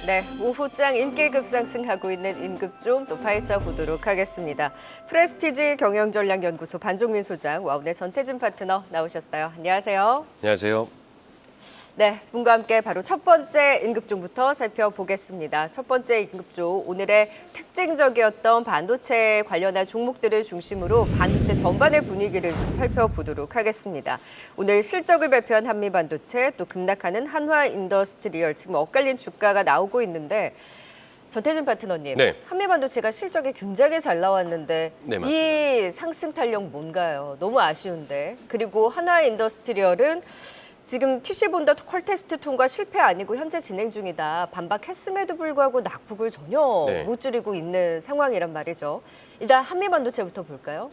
네, 오후장 인기 급상승하고 있는 임급종 또 파헤쳐 보도록 하겠습니다. 프레스티지 경영전략연구소 반종민 소장, 와운의 전태진 파트너 나오셨어요. 안녕하세요. 안녕하세요. 네, 두 분과 함께 바로 첫 번째 임급종부터 살펴보겠습니다. 첫 번째 임급종, 오늘의 특징적이었던 반도체 관련한 종목들을 중심으로 반도체 전반의 분위기를 좀 살펴보도록 하겠습니다. 오늘 실적을 발표한 한미반도체, 또 급락하는 한화인더스트리얼, 지금 엇갈린 주가가 나오고 있는데 전태준 파트너님, 네. 한미반도체가 실적이 굉장히 잘 나왔는데 네, 맞습니다. 이 상승 탄력 뭔가요? 너무 아쉬운데. 그리고 한화인더스트리얼은 지금 TC본다 퀄테스트 통과 실패 아니고 현재 진행 중이다. 반박했음에도 불구하고 낙폭을 전혀 네. 못 줄이고 있는 상황이란 말이죠. 일단 한미반도체부터 볼까요?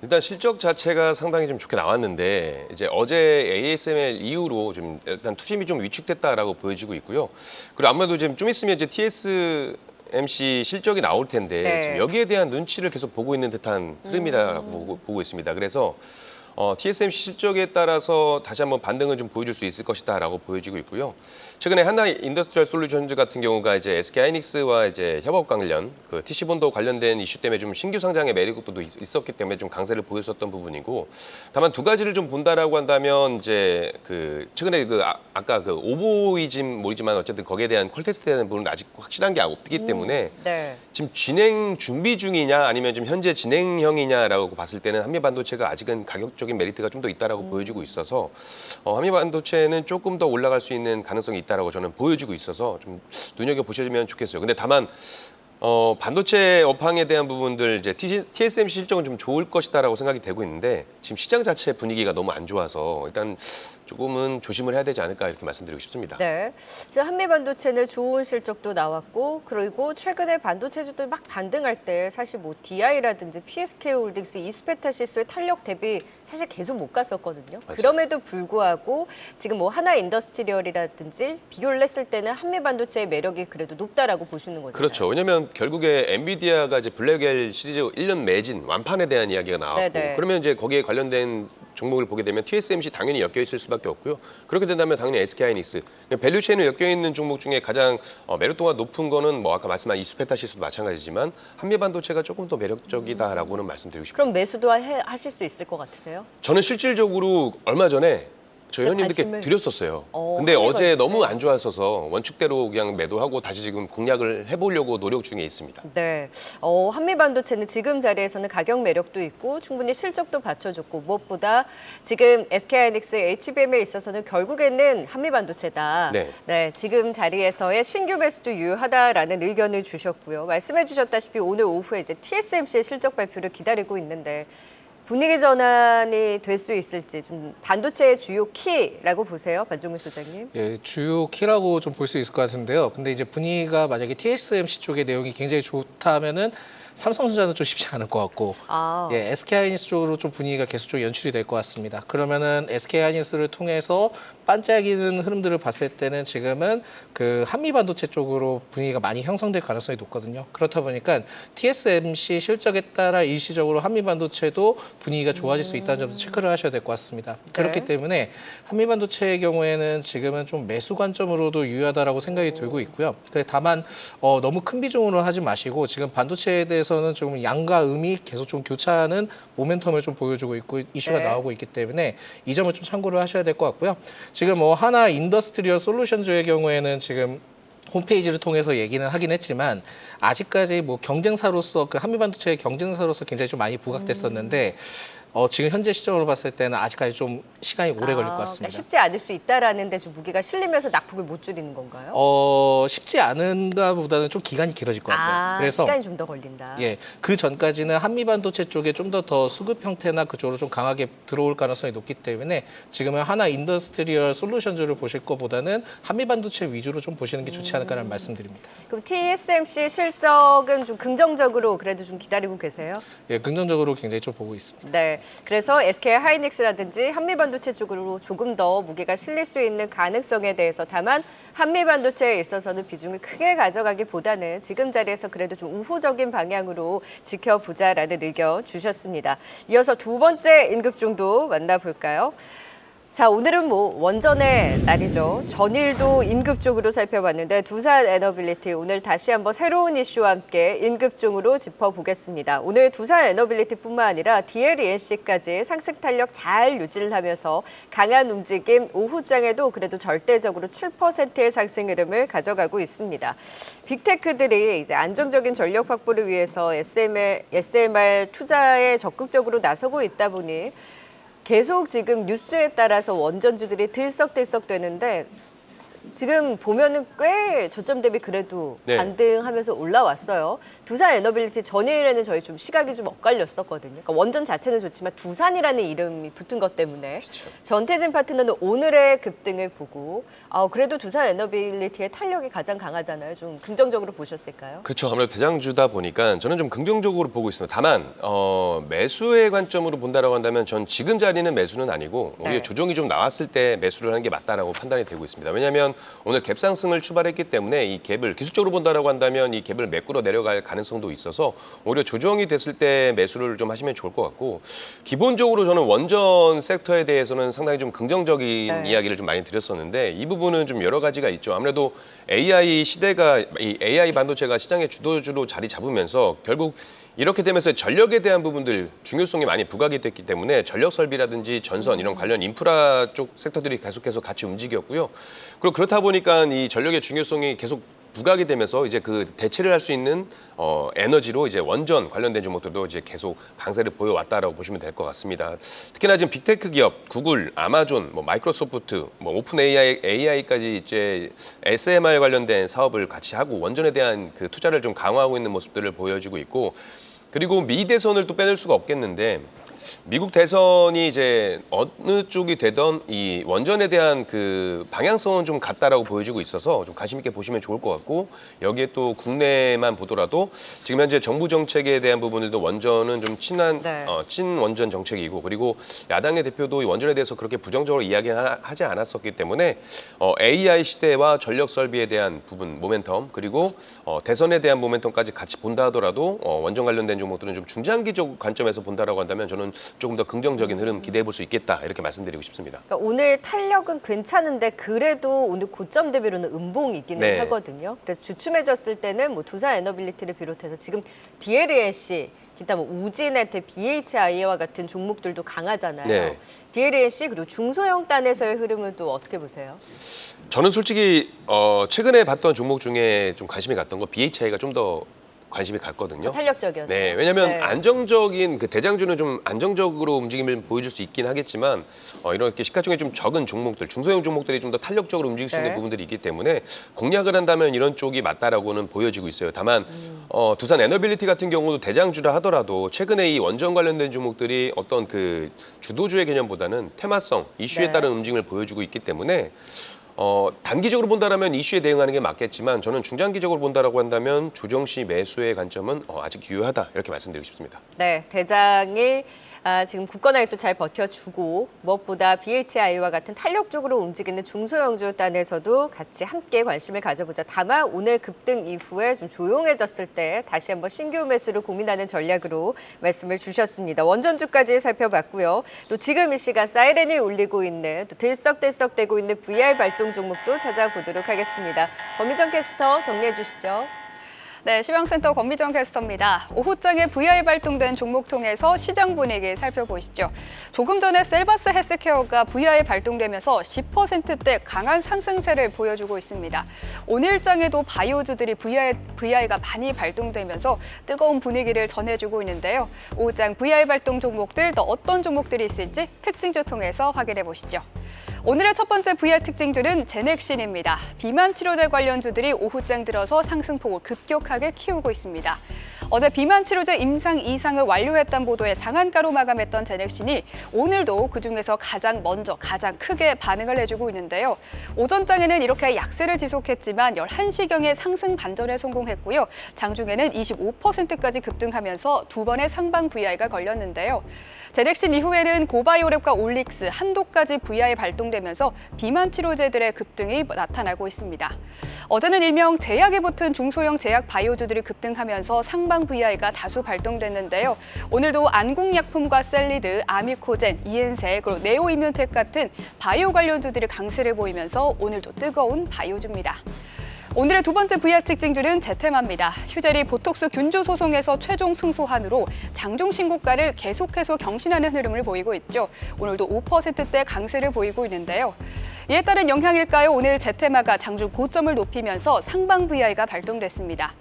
일단 실적 자체가 상당히 좀 좋게 나왔는데 이제 어제 ASML 이후로 좀 일단 투심이 좀 위축됐다라고 보여지고 있고요. 그리고 아무래도 지금 좀 있으면 이제 TSMC 실적이 나올 텐데 네. 지금 여기에 대한 눈치를 계속 보고 있는 듯한 흐름이라고 보고 있습니다. 그래서 TSMC 실적에 따라서 다시 한번 반등을 좀 보여줄 수 있을 것이다라고 보여지고 있고요. 최근에 한나 인더스트리얼 솔루션즈 같은 경우가 이제 SK하이닉스와 이제 협업 관련, 그 TC본도 관련된 이슈 때문에 좀 신규 상장의 매력도 있었기 때문에 좀 강세를 보였었던 부분이고, 다만 두 가지를 좀 본다라고 한다면 이제 그 최근에 아까 그 오보이즘 모이지만 어쨌든 거기에 대한 퀄테스트에 대한 부분은 아직 확실한 게 없기 때문에 네. 지금 진행 준비 중이냐 아니면 지금 현재 진행형이냐라고 봤을 때는 한미반도체가 아직은 가격적인 메리트가 좀 더 있다라고 보여지고 있어서 한미반도체는 조금 더 올라갈 수 있는 가능성이 있다라고 저는 보여지고 있어서 좀 눈여겨 보셔주면 좋겠어요. 근데 다만 반도체 업황에 대한 부분들 이제 TSMC 실적은 좀 좋을 것이다라고 생각이 되고 있는데 지금 시장 자체 분위기가 너무 안 좋아서 일단 조금은 조심을 해야 되지 않을까 이렇게 말씀드리고 싶습니다. 네. 지금 한미반도체는 좋은 실적도 나왔고, 그리고 최근에 반도체주들 막 반등할 때 사실 뭐 DI라든지 PSK홀딩스, 이스페타시스의 탄력 대비 사실 계속 못 갔었거든요. 맞아요. 그럼에도 불구하고 지금 뭐 하나인더스트리얼이라든지 비교를 했을 때는 한미반도체의 매력이 그래도 높다라고 보시는 거죠. 그렇죠. 왜냐하면 결국에 엔비디아가 이제 블랙엘 시리즈 1년 매진 완판에 대한 이야기가 나왔고, 네네. 그러면 이제 거기에 관련된 종목을 보게 되면 TSMC 당연히 엮여 있을 수밖에 없고요. 그렇게 된다면 당연히 SK하이닉스, 밸류 체인을 엮여 있는 종목 중에 가장 매력도가 높은 거는 뭐 아까 말씀한 이스페타시스도 마찬가지지만 한미반도체가 조금 더 매력적이다라고는 말씀드리고 싶습니다. 그럼 매수도 하실 수 있을 것 같으세요? 저는 실질적으로 얼마 전에 저희 회원님들께 관심을- 드렸었어요. 어, 근데 어제 한미반도체. 너무 안 좋았어서 원칙대로 그냥 매도하고 다시 지금 공략을 해보려고 노력 중에 있습니다. 네, 한미반도체는 지금 자리에서는 가격 매력도 있고 충분히 실적도 받쳐줬고 무엇보다 지금 SK하이닉스, HBM에 있어서는 결국에는 한미반도체다. 네. 지금 자리에서의 신규 매수도 유효하다라는 의견을 주셨고요. 말씀해 주셨다시피 오늘 오후에 이제 TSMC의 실적 발표를 기다리고 있는데 분위기 전환이 될 수 있을지 좀 반도체의 주요 키라고 보세요, 반종민 소장님. 예, 주요 키라고 좀 볼 수 있을 것 같은데요. 근데 이제 분위기가 만약에 TSMC 쪽의 내용이 굉장히 좋다면은 삼성전자는 좀 쉽지 않을 것 같고, 예, SK하이닉스 쪽으로 좀 분위기가 계속 좀 연출이 될 것 같습니다. 그러면은 SK하이닉스를 통해서 반짝이는 흐름들을 봤을 때는 지금은 그 한미반도체 쪽으로 분위기가 많이 형성될 가능성이 높거든요. 그렇다 보니까 TSMC 실적에 따라 일시적으로 한미반도체도 분위기가 좋아질 수 있다는 점도 체크를 하셔야 될 것 같습니다. 그렇기 때문에 한미반도체의 경우에는 지금은 좀 매수 관점으로도 유효하다라고 생각이 들고 있고요. 다만 너무 큰 비중으로 하지 마시고 지금 반도체에 대해서는 좀 양과 음이 계속 좀 교차하는 모멘텀을 좀 보여주고 있고 이슈가 네. 나오고 있기 때문에 이 점을 좀 참고를 하셔야 될 것 같고요. 지금 뭐 하나 인더스트리얼 솔루션즈의 경우에는 지금 홈페이지를 통해서 얘기는 하긴 했지만 아직까지 뭐 경쟁사로서 그 한미반도체의 경쟁사로서 굉장히 좀 많이 부각됐었는데 지금 현재 시점으로 봤을 때는 아직까지 좀 시간이 오래 걸릴 것 같습니다. 그러니까 쉽지 않을 수 있다라는 데 좀 무게가 실리면서 낙폭을 못 줄이는 건가요? 쉽지 않은가 보다는 좀 기간이 길어질 것 같아요. 그래서 시간이 좀 더 걸린다. 예, 그 전까지는 한미반도체 쪽에 좀 더 수급 형태나 그쪽으로 좀 강하게 들어올 가능성이 높기 때문에 지금은 하나 인더스트리얼 솔루션즈를 보실 것보다는 한미반도체 위주로 좀 보시는 게 좋지 않을까라는 말씀드립니다. 그럼 TSMC 실적은 좀 긍정적으로 그래도 좀 기다리고 계세요? 예, 긍정적으로 굉장히 좀 보고 있습니다. 네. 그래서 SK 하이닉스라든지 한미반도체 쪽으로 조금 더 무게가 실릴 수 있는 가능성에 대해서 다만 한미반도체에 있어서는 비중을 크게 가져가기보다는 지금 자리에서 그래도 좀 우호적인 방향으로 지켜보자라는 의견 주셨습니다. 이어서 두 번째 임급종도 만나볼까요? 자, 오늘은 원전의 날이죠. 전일도 임급종으로 살펴봤는데 두산 에너빌리티 오늘 다시 한번 새로운 이슈와 함께 임급종으로 짚어보겠습니다. 오늘 두산 에너빌리티뿐만 아니라 DLENC까지 상승 탄력 잘 유지를 하면서 강한 움직임, 오후장에도 그래도 절대적으로 7%의 상승 흐름을 가져가고 있습니다. 빅테크들이 이제 안정적인 전력 확보를 위해서 SMR 투자에 적극적으로 나서고 있다 보니 계속 지금 뉴스에 따라서 원전주들이 들썩들썩 되는데 지금 보면은 꽤 저점 대비 그래도 네. 반등하면서 올라왔어요. 두산 에너빌리티 전일에는 저희 좀 시각이 좀 엇갈렸었거든요. 그러니까 원전 자체는 좋지만 두산이라는 이름이 붙은 것 때문에 그렇죠. 전태진 파트너는 오늘의 급등을 보고 그래도 두산 에너빌리티의 탄력이 가장 강하잖아요. 좀 긍정적으로 보셨을까요? 그렇죠. 아무래도 대장주다 보니까 저는 좀 긍정적으로 보고 있습니다. 다만 매수의 관점으로 본다라고 한다면 전 지금 자리는 매수는 아니고 오히려 네. 조정이 좀 나왔을 때 매수를 하는 게 맞다라고 판단이 되고 있습니다. 왜냐하면 오늘 갭 상승을 출발했기 때문에 이 갭을 기술적으로 본다라고 한다면 이 갭을 메꾸러 내려갈 가능성도 있어서 오히려 조정이 됐을 때 매수를 좀 하시면 좋을 것 같고 기본적으로 저는 원전 섹터에 대해서는 상당히 좀 긍정적인 네. 이야기를 좀 많이 드렸었는데 이 부분은 좀 여러 가지가 있죠. 아무래도 AI 시대가 이 AI 반도체가 시장의 주도주로 자리 잡으면서 결국 이렇게 되면서 전력에 대한 부분들 중요성이 많이 부각이 됐기 때문에 전력 설비라든지 전선 이런 관련 인프라 쪽 섹터들이 계속해서 같이 움직였고요. 그리고 그렇다 보니까 이 전력의 중요성이 계속 부각이 되면서 이제 그 대체를 할 수 있는 에너지로 이제 원전 관련된 종목들도 이제 계속 강세를 보여왔다라고 보시면 될 것 같습니다. 특히나 지금 빅테크 기업, 구글, 아마존, 마이크로소프트, 오픈 AI까지 이제 SMR 관련된 사업을 같이 하고 원전에 대한 그 투자를 좀 강화하고 있는 모습들을 보여주고 있고 그리고 미 대선을 또 빼놓을 수가 없겠는데 미국 대선이 이제 어느 쪽이 되던 이 원전에 대한 그 방향성은 좀 같다라고 보여지고 있어서 좀 관심 있게 보시면 좋을 것 같고 여기에 또 국내만 보더라도 지금 현재 정부 정책에 대한 부분들도 원전은 좀 친한 네. 친원전 정책이고 그리고 야당의 대표도 이 원전에 대해서 그렇게 부정적으로 이야기하지 않았었기 때문에 AI 시대와 전력 설비에 대한 부분 모멘텀 그리고 대선에 대한 모멘텀까지 같이 본다 하더라도 원전 관련된 종목들은 좀 중장기적 관점에서 본다라고 한다면 저는 조금 더 긍정적인 흐름 기대해 볼 수 있겠다 이렇게 말씀드리고 싶습니다. 그러니까 오늘 탄력은 괜찮은데 그래도 오늘 고점 대비로는 음봉이기는 네. 하거든요. 그래서 주춤해졌을 때는 두산 에너빌리티를 비롯해서 지금 DLENC, 기타 우진에테, BHI와 같은 종목들도 강하잖아요. 네. DLENC 그리고 중소형 단에서의 흐름은 또 어떻게 보세요? 저는 솔직히 최근에 봤던 종목 중에 좀 관심이 갔던 거 BHI가 좀 더 관심이 갔거든요. 탄력적이었어요. 네, 왜냐하면 네. 안정적인 그 대장주는 좀 안정적으로 움직임을 보여줄 수 있긴 하겠지만 이렇게 시가총액이 좀 적은 종목들, 중소형 종목들이 좀 더 탄력적으로 움직일 수 있는 네. 부분들이 있기 때문에 공략을 한다면 이런 쪽이 맞다라고는 보여지고 있어요. 다만 두산 에너빌리티 같은 경우도 대장주라 하더라도 최근에 이 원전 관련된 종목들이 어떤 그 주도주의 개념보다는 테마성, 이슈에 네. 따른 움직임을 보여주고 있기 때문에 단기적으로 본다라면 이슈에 대응하는 게 맞겠지만 저는 중장기적으로 본다라고 한다면 조정 시 매수의 관점은 아직 유효하다 이렇게 말씀드리고 싶습니다. 네, 대장이 지금 굳건하게 또 잘 버텨주고 무엇보다 BHI와 같은 탄력적으로 움직이는 중소형주 단에서도 같이 함께 관심을 가져보자. 다만 오늘 급등 이후에 좀 조용해졌을 때 다시 한번 신규 매수를 고민하는 전략으로 말씀을 주셨습니다. 원전주까지 살펴봤고요. 또 지금 이 시간 사이렌이 울리고 있는 또 들썩들썩대고 있는 VR 발동 종목도 찾아보도록 하겠습니다. 권미정 캐스터 정리해 주시죠. 네, 시황센터 권미정 캐스터입니다. 오후장에 VR 발동된 종목 통해서 시장 분위기 살펴보시죠. 조금 전에 셀바스 헬스케어가 VR 발동되면서 10%대 강한 상승세를 보여주고 있습니다. 오늘장에도 바이오주들이 VR가 많이 발동되면서 뜨거운 분위기를 전해주고 있는데요. 오후장 VR 발동 종목들 또 어떤 종목들이 있을지 특징주 통해서 확인해 보시죠. 오늘의 첫 번째 VR 특징주는 제넥신입니다. 비만 치료제 관련주들이 오후장 들어서 상승폭을 급격하게 키우고 있습니다. 어제 비만 치료제 임상 2상을 완료했다는 보도에 상한가로 마감했던 제넥신이 오늘도 그중에서 가장 크게 반응을 해주고 있는데요. 오전장에는 이렇게 약세를 지속했지만 11시경에 상승 반전에 성공했고요. 장중에는 25%까지 급등하면서 두 번의 상방 VI가 걸렸는데요. 제넥신 이후에는 고바이오랩과 올릭스, 한도까지 VI 발동되면서 비만 치료제들의 급등이 나타나고 있습니다. 어제는 일명 제약에 붙은 중소형 제약 바이오주들이 급등하면서 상방 VI가 다수 발동됐는데요. 오늘도 안국약품과 셀리드, 아미코젠, 이엔셀, 그리고 네오이뮨텍 같은 바이오 관련주들이 강세를 보이면서 오늘도 뜨거운 바이오주입니다. 오늘의 두 번째 VR 특징주는 제테마입니다. 휴젤이 보톡스 균주 소송에서 최종 승소한으로 장중 신고가를 계속해서 경신하는 흐름을 보이고 있죠. 오늘도 5%대 강세를 보이고 있는데요. 이에 따른 영향일까요? 오늘 제테마가 장중 고점을 높이면서 상방 VI가 발동됐습니다.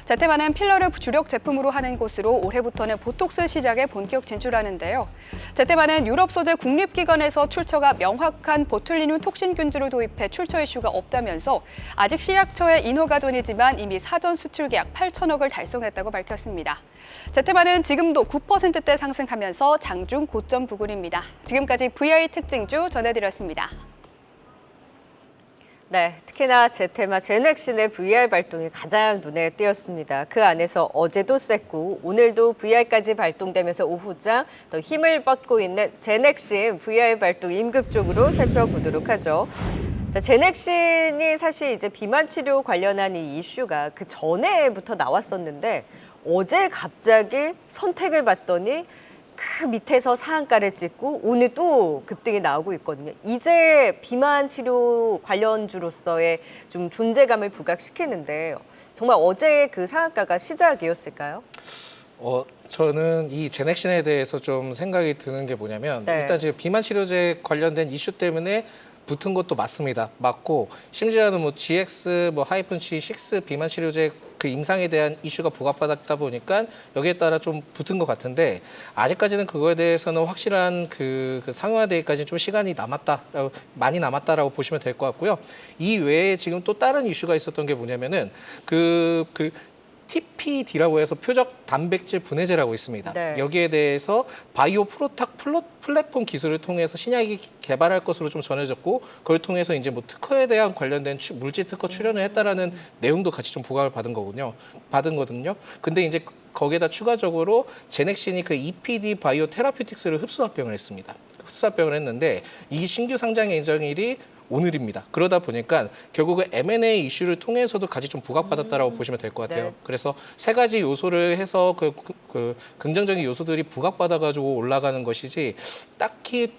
제테마는 필러를 주력 제품으로 하는 곳으로 올해부터는 보톡스 시장에 본격 진출하는데요. 제테마는 유럽 소재 국립기관에서 출처가 명확한 보툴리눔 톡신균주를 도입해 출처 이슈가 없다면서 아직 시약처의 인허가존이지만 이미 사전 수출 계약 8천억을 달성했다고 밝혔습니다. 제테마는 지금도 9%대 상승하면서 장중 고점 부근입니다. 지금까지 VI 특징주 전해드렸습니다. 네, 특히나 제테마, 제넥신의 VR 발동이 가장 눈에 띄었습니다. 그 안에서 어제도 셌고 오늘도 VR까지 발동되면서 오후장 더 힘을 뻗고 있는 제넥신 VR 발동 인급 쪽으로 살펴보도록 하죠. 자, 제넥신이 사실 이제 비만 치료 관련한 이 이슈가 그 전에부터 나왔었는데 어제 갑자기 선택을 받더니 그 밑에서 상한가를 찍고 오늘 또 급등이 나오고 있거든요. 이제 비만 치료 관련주로서의 좀 존재감을 부각시키는데 정말 어제 그 상한가가 시작이었을까요? 저는 이 제넥신에 대해서 좀 생각이 드는 게 뭐냐면 네. 일단 지금 비만 치료제 관련된 이슈 때문에 붙은 것도 맞습니다. 맞고 심지어는 뭐 GX, 뭐 하이픈 G6 비만 치료제 그 임상에 대한 이슈가 부각받았다 보니까 여기에 따라 좀 붙은 것 같은데 아직까지는 그거에 대해서는 확실한 그 상용화되기까지 좀 시간이 많이 남았다라고 보시면 될 것 같고요. 이 외에 지금 또 다른 이슈가 있었던 게 뭐냐면은 TPD라고 해서 표적 단백질 분해제라고 있습니다. 네. 여기에 대해서 바이오 프로탁 플랫폼 기술을 통해서 신약이 개발할 것으로 좀 전해졌고 그걸 통해서 이제 뭐 특허에 대한 관련된 물질 특허 출연을 했다라는 내용도 같이 좀 부각을 받은 거거든요. 근데 이제 거기에다 추가적으로 제넥신이 그 EPD 바이오 테라퓨틱스를 흡수 합병을 했습니다. 흡수 합병을 했는데 이 신규 상장 예정일이 오늘입니다. 그러다 보니까 결국은 M&A 이슈를 통해서도 같이 좀 부각받았다라고 보시면 될 것 같아요. 네. 그래서 세 가지 요소를 해서 그 긍정적인 요소들이 부각받아가지고 올라가는 것이지 딱히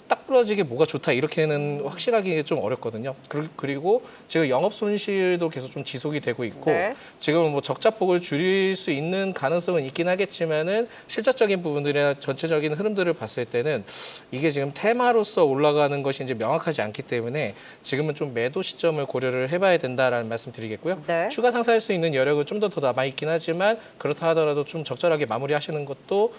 딱 부러지게 뭐가 좋다 이렇게는 확실하게 좀 어렵거든요. 그리고 지금 영업 손실도 계속 좀 지속이 되고 있고 네. 지금 뭐 적자폭을 줄일 수 있는 가능성은 있긴 하겠지만은 실질적인 부분들이나 전체적인 흐름들을 봤을 때는 이게 지금 테마로서 올라가는 것이 이제 명확하지 않기 때문에 지금은 좀 매도 시점을 고려를 해봐야 된다라는 말씀드리겠고요. 네. 추가 상승할 수 있는 여력은 좀 더 남아 있긴 하지만 그렇다 하더라도 좀 적절하게 마무리하시는 것도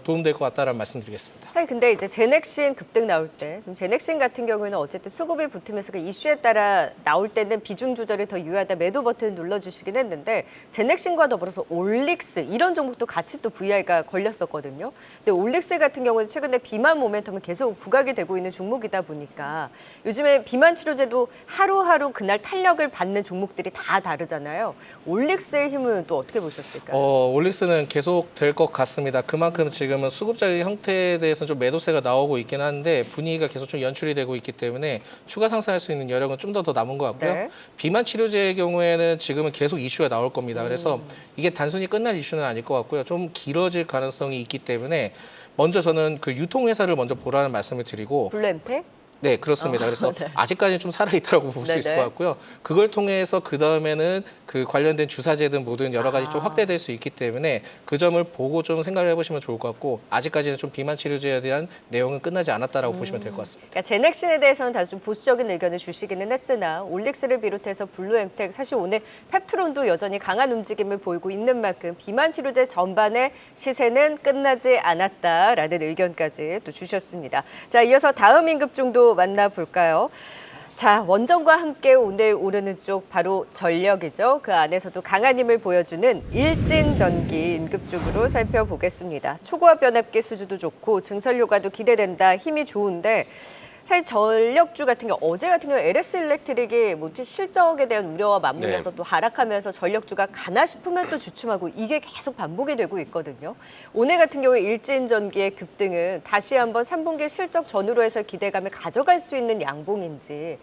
도움될 것 같다라는 말씀드리겠습니다. 사실 근데 이제 제넥신 급등 나올 때, 좀 제넥신 같은 경우에는 어쨌든 수급이 붙으면서 그 이슈에 따라 나올 때는 비중 조절이 더 유효하다 매도 버튼 눌러주시긴 했는데 제넥신과 더불어서 올릭스 이런 종목도 같이 또 VI가 걸렸었거든요. 근데 올릭스 같은 경우는 최근에 비만 모멘텀은 계속 부각이 되고 있는 종목이다 보니까 요즘에 비만 치료제도 하루하루 그날 탄력을 받는 종목들이 다 다르잖아요. 올릭스의 힘은 또 어떻게 보셨을까요? 올릭스는 계속 될 것 같습니다. 그만큼 지금은 수급자의 형태에 대해서는 좀 매도세가 나오고 있긴 한데 분위기가 계속 좀 연출이 되고 있기 때문에 추가 상승할 수 있는 여력은 좀 더 남은 것 같고요. 네. 비만 치료제의 경우에는 지금은 계속 이슈가 나올 겁니다. 그래서 이게 단순히 끝날 이슈는 아닐 것 같고요. 좀 길어질 가능성이 있기 때문에 먼저 저는 그 유통회사를 먼저 보라는 말씀을 드리고 블루엠텍? 네, 그렇습니다. 그래서 네. 아직까지는 좀 살아있다고 볼 수 있을 네네. 것 같고요. 그걸 통해서 그 다음에는 그 관련된 주사제든 뭐든 여러 가지 좀 확대될 수 있기 때문에 그 점을 보고 좀 생각을 해보시면 좋을 것 같고 아직까지는 좀 비만 치료제에 대한 내용은 끝나지 않았다라고 보시면 될 것 같습니다. 그러니까 제넥신에 대해서는 다소 좀 보수적인 의견을 주시기는 했으나 올릭스를 비롯해서 블루엠텍 사실 오늘 펩트론도 여전히 강한 움직임을 보이고 있는 만큼 비만 치료제 전반의 시세는 끝나지 않았다라는 의견까지 또 주셨습니다. 자, 이어서 다음 임급종도 만나볼까요? 자, 원전과 함께 오늘 오르는 쪽 바로 전력이죠. 그 안에서도 강한 힘을 보여주는 일진전기 임급종으로 살펴보겠습니다. 초고압 변압기 수주도 좋고 증설 효과도 기대된다. 힘이 좋은데 사실 전력주 같은 경우 어제 같은 경우 LS 일렉트릭이 뭐 실적에 대한 우려와 맞물려서 네. 또 하락하면서 전력주가 가나 싶으면 또 주춤하고 이게 계속 반복이 되고 있거든요. 오늘 같은 경우에 일진전기의 급등은 다시 한번 3분기 실적 전후로 해서 기대감을 가져갈 수 있는 양봉인지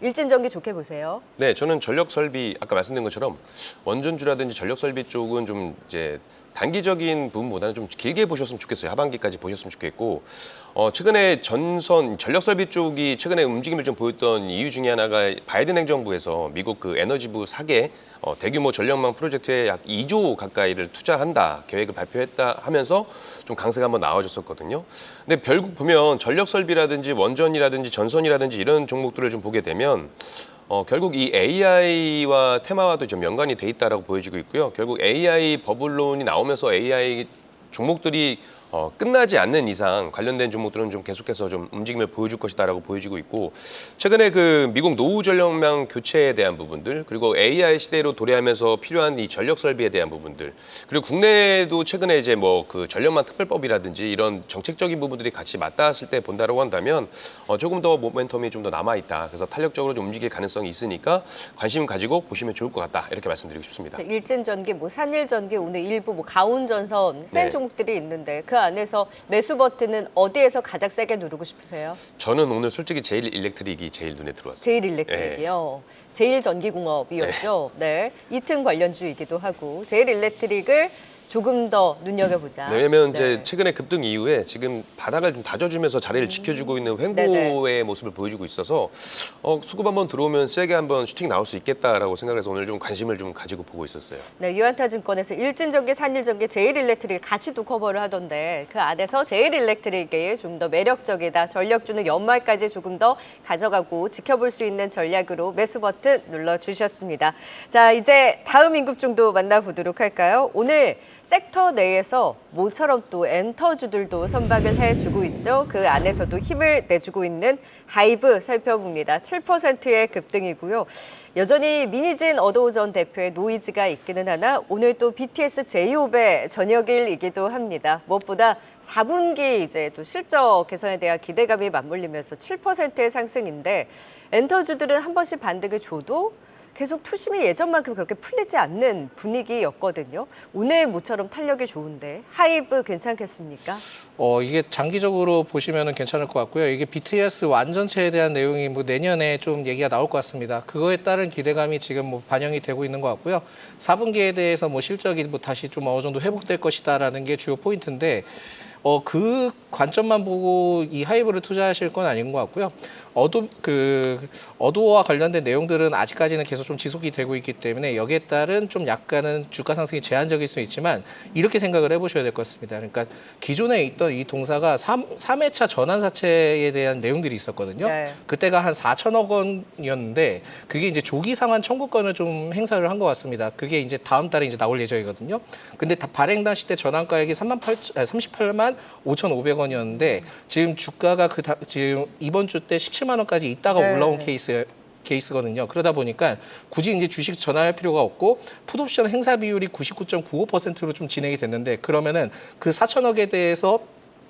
일진전기 좋게 보세요. 네, 저는 전력 설비 아까 말씀드린 것처럼 원전주라든지 전력 설비 쪽은 좀 이제 단기적인 부분보다는 좀 길게 보셨으면 좋겠어요. 하반기까지 보셨으면 좋겠고 최근에 전력 설비 쪽이 최근에 움직임을 좀 보였던 이유 중에 하나가 바이든 행정부에서 미국 그 에너지부 4개 대규모 전력망 프로젝트에 약 2조 가까이를 투자한다 계획을 발표했다 하면서 좀 강세가 한번 나와줬었거든요. 근데 결국 보면 전력 설비라든지 원전이라든지 전선이라든지 이런 종목들을 좀 보게 되면 결국 이 AI와 테마와도 좀 연관이 돼 있다라고 보여지고 있고요. 결국 AI 버블론이 나오면서 AI 종목들이 끝나지 않는 이상 관련된 종목들은 좀 계속해서 좀 움직임을 보여줄 것이다라고 보여지고 있고 최근에 그 미국 노후 전력망 교체에 대한 부분들 그리고 AI 시대로 도래하면서 필요한 이 전력 설비에 대한 부분들 그리고 국내에도 최근에 이제 뭐 그 전력망 특별법이라든지 이런 정책적인 부분들이 같이 맞닿았을 때 본다라고 한다면 조금 더 모멘텀이 좀 더 남아 있다. 그래서 탄력적으로 좀 움직일 가능성이 있으니까 관심 가지고 보시면 좋을 것 같다. 이렇게 말씀드리고 싶습니다. 일진전기, 뭐 산일전기, 오늘 일부 뭐 가온전선 센 네. 종목들이 있는데 그 안에서 매수 버튼은 어디에서 가장 세게 누르고 싶으세요? 저는 오늘 솔직히 제일 일렉트릭이 제일 눈에 들어왔어요. 제일 일렉트릭이요. 제일 전기공업이었죠. 네. 이튼 관련주이기도 하고 제일 일렉트릭을 조금 더 눈여겨보자. 왜냐면 이제 네. 최근에 급등 이후에 지금 바닥을 좀 다져주면서 자리를 지켜주고 있는 횡보의 모습을 보여주고 있어서 수급 한번 들어오면 세게 한번 슈팅 나올 수 있겠다라고 생각해서 오늘 좀 관심을 좀 가지고 보고 있었어요. 네, 유한타증권에서 일진전기, 산일전기, 제일일렉트릭 같이 또 커버를 하던데 그 안에서 제일일렉트릭이 좀 더 매력적이다. 전력주는 연말까지 조금 더 가져가고 지켜볼 수 있는 전략으로 매수 버튼 눌러주셨습니다. 자, 이제 다음 임급종도 만나보도록 할까요? 오늘 섹터 내에서 모처럼 또 엔터주들도 선박을 해주고 있죠. 그 안에서도 힘을 내주고 있는 하이브 살펴봅니다. 7%의 급등이고요. 여전히 미니진 어도우 전 대표의 노이즈가 있기는 하나 오늘 또 BTS 제이홉의 저녁일이기도 합니다. 무엇보다 4분기 이제 또 실적 개선에 대한 기대감이 맞물리면서 7%의 상승인데 엔터주들은 한 번씩 반등을 줘도 계속 투심이 예전만큼 그렇게 풀리지 않는 분위기였거든요. 오늘 모처럼 탄력이 좋은데 하이브 괜찮겠습니까? 이게 장기적으로 보시면은 괜찮을 것 같고요. 이게 BTS 완전체에 대한 내용이 뭐 내년에 좀 얘기가 나올 것 같습니다. 그거에 따른 기대감이 지금 뭐 반영이 되고 있는 것 같고요. 4분기에 대해서 뭐 실적이 뭐 다시 좀 어느 정도 회복될 것이다라는 게 주요 포인트인데 그 관점만 보고 이 하이브를 투자하실 건 아닌 것 같고요. 어도와 관련된 내용들은 아직까지는 계속 좀 지속이 되고 있기 때문에 여기에 따른 좀 약간은 주가 상승이 제한적일 수 있지만 이렇게 생각을 해보셔야 될 것 같습니다. 그러니까 기존에 있던 이 동사가 3회차 전환사채에 대한 내용들이 있었거든요. 네. 그때가 한 4천억 원이었는데 그게 이제 조기 상환 청구권을 좀 행사를 한 것 같습니다. 그게 이제 다음 달에 이제 나올 예정이거든요. 근데 발행 당시 때 전환가액이 38만 5,500원이었는데 지금 주가가 지금 이번 주 때 17만 원까지 있다가 네. 올라온 케이스거든요. 그러다 보니까 굳이 이제 주식 전환할 필요가 없고 풋옵션 행사 비율이 99.95%로 좀 진행이 됐는데 그러면은 그 4천억에 대해서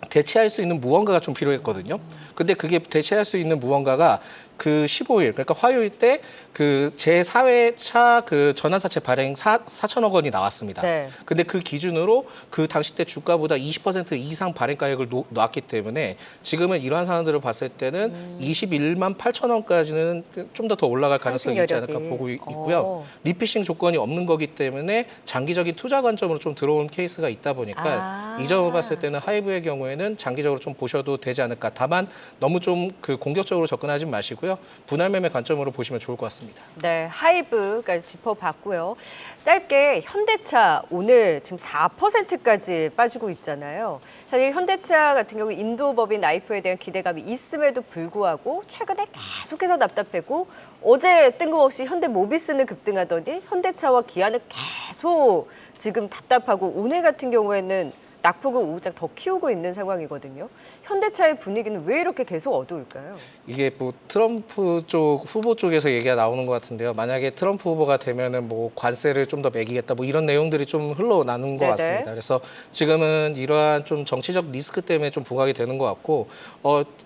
대체할 수 있는 무언가가 좀 필요했거든요. 근데 그게 대체할 수 있는 무언가가 그 15일, 그러니까 화요일 때 그 제4회차 그 전환사채 발행 4천억 원이 나왔습니다. 네. 근데 그 기준으로 그 당시 때 주가보다 20% 이상 발행가액을 놓았기 때문에 지금은 이러한 상황들을 봤을 때는 21만 8천 원까지는 좀 더 올라갈 가능성이 있지 않을까 보고 있고요. 리피싱 조건이 없는 거기 때문에 장기적인 투자 관점으로 좀 들어온 케이스가 있다 보니까 이 점을 봤을 때는 하이브의 경우에는 장기적으로 좀 보셔도 되지 않을까. 다만 너무 좀 그 공격적으로 접근하지 마시고요. 분할 매매 관점으로 보시면 좋을 것 같습니다. 네, 하이브까지 짚어봤고요. 짧게 현대차 오늘 지금 4%까지 빠지고 있잖아요. 사실 현대차 같은 경우 인도법인 IPO에 대한 기대감이 있음에도 불구하고 최근에 계속해서 답답했고 어제 뜬금없이 현대모비스는 급등하더니 현대차와 기아는 계속 지금 답답하고 오늘 같은 경우에는 낙폭을 오장 더 키우고 있는 상황이거든요. 현대차의 분위기는 왜 이렇게 계속 어두울까요? 이게 뭐 트럼프 쪽 후보 쪽에서 얘기가 나오는 것 같은데요. 만약에 트럼프 후보가 되면은 뭐 관세를 좀 더 매기겠다 뭐 이런 내용들이 좀 흘러나는 것 네네. 같습니다. 그래서 지금은 이러한 좀 정치적 리스크 때문에 좀 부각이 되는 것 같고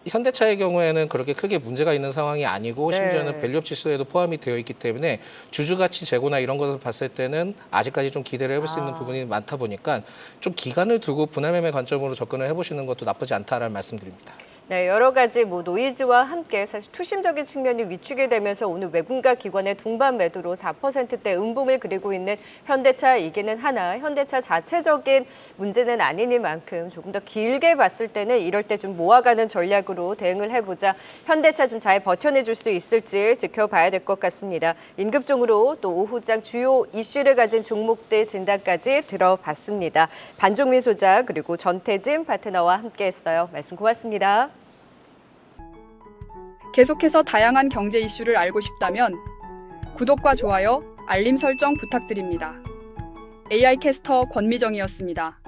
현대차의 경우에는 그렇게 크게 문제가 있는 상황이 아니고 네. 심지어는 밸류업 지수에도 포함이 되어 있기 때문에 주주가치 재고나 이런 것을 봤을 때는 아직까지 좀 기대를 해볼 수 있는 부분이 많다 보니까 좀 기간을 두고 분할 매매 관점으로 접근을 해보시는 것도 나쁘지 않다라는 말씀드립니다. 네, 여러 가지 뭐 노이즈와 함께 사실 투심적인 측면이 위축이 되면서 오늘 외국가 기관의 동반 매도로 4%대 음봉을 그리고 있는 현대차이기는 하나 현대차 자체적인 문제는 아니니만큼 조금 더 길게 봤을 때는 이럴 때 좀 모아가는 전략으로 대응을 해보자 현대차 좀 잘 버텨내줄 수 있을지 지켜봐야 될 것 같습니다. 임급종으로 또 오후장 주요 이슈를 가진 종목들 진단까지 들어봤습니다. 반종민 소장 그리고 전태진 파트너와 함께했어요. 말씀 고맙습니다. 계속해서 다양한 경제 이슈를 알고 싶다면 구독과 좋아요, 알림 설정 부탁드립니다. AI 캐스터 권미정이었습니다.